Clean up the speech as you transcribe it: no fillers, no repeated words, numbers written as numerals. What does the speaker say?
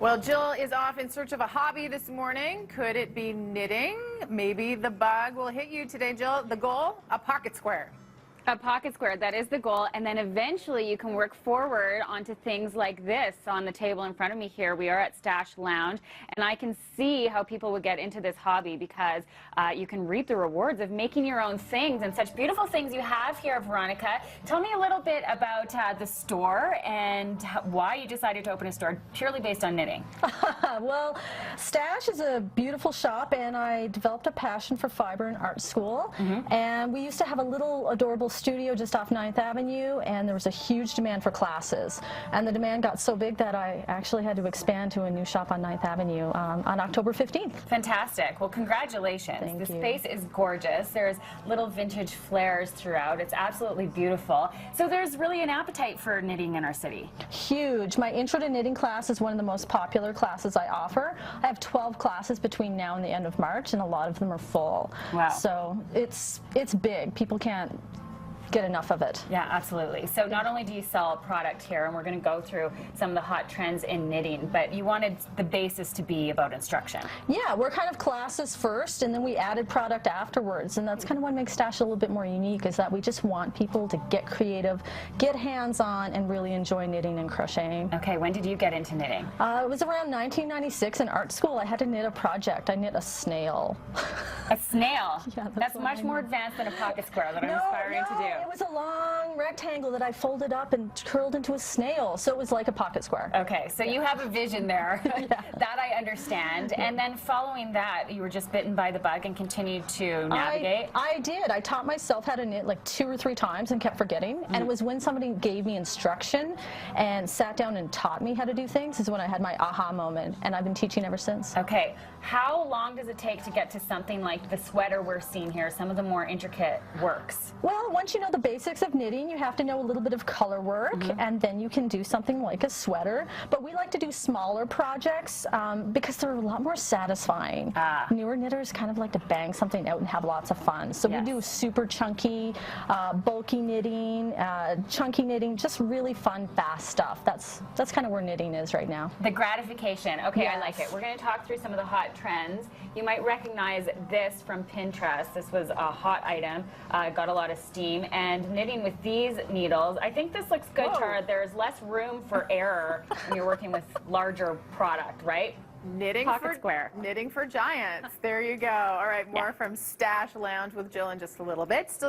Well, Jill is off in search of a hobby this morning. Could it be knitting? Maybe the bug will hit you today, Jill. The goal? A pocket square. A pocket square, that is the goal, and then eventually you can work forward onto things like this on the table in front of me here. We are at Stash Lounge, and I can see how people would get into this hobby because you can reap the rewards of making your own things and such beautiful things you have here, Veronica. Tell me a little bit about the store and why you decided to open a store purely based on knitting. Well, Stash is a beautiful shop, and I developed a passion for fiber in art school, and we used to have a little adorable studio just off 9th Avenue, and there was a huge demand for classes, and the demand got so big that I actually had to expand to a new shop on 9th Avenue on October 15th. Fantastic. Well, congratulations. Thank you. The space is gorgeous. There's little vintage flares throughout. It's absolutely beautiful. So there's really an appetite for knitting in our city. Huge. My intro to knitting class is one of the most popular classes I offer. I have 12 classes between now and the end of March, and a lot of them are full. Wow. So it's big. People can't get enough of it. Yeah, absolutely. So not only do you sell a product here, and we're going to go through some of the hot trends in knitting, but you wanted the basis to be about instruction. Yeah, we're kind of classes first, and then we added product afterwards, and that's kind of what makes Stash a little bit more unique, is that we just want people to get creative, get hands-on, and really enjoy knitting and crocheting. Okay, when did you get into knitting? It was around 1996 in art school. I had to knit a project. I knit a snail. A snail? Yeah, that's much more advanced than a pocket square that I'm aspiring to do. It was a long rectangle that I folded up and curled into a snail, so it was like a pocket square. Okay, so you have a vision there. Yeah. That I understand. Yeah. And then following that, you were just bitten by the bug and continued to navigate? I did. I taught myself how to knit like 2 or 3 times and kept forgetting. And it was when somebody gave me instruction and sat down and taught me how to do things is when I had my aha moment, and I've been teaching ever since. Okay, how long does it take to get to something like the sweater we're seeing here, some of the more intricate works? Well, once you know the basics of knitting, you have to know a little bit of color work, and then you can do something like a sweater. But we like to do smaller projects because they're a lot more satisfying. Newer knitters kind of like to bang something out and have lots of fun. So we do super chunky, bulky knitting, chunky knitting, just really fun, fast stuff. That's kind of where knitting is right now. The gratification. Okay, yes. I like it. We're going to talk through some of the hot trends. You might recognize this from Pinterest. This was a hot item. Got a lot of steam. And knitting with these needles, I think this looks good, Tara. There's less room for error when you're working with larger product, right? Knitting for giants. There you go. All right, more from Stash Lounge with Jill in just a little bit. Still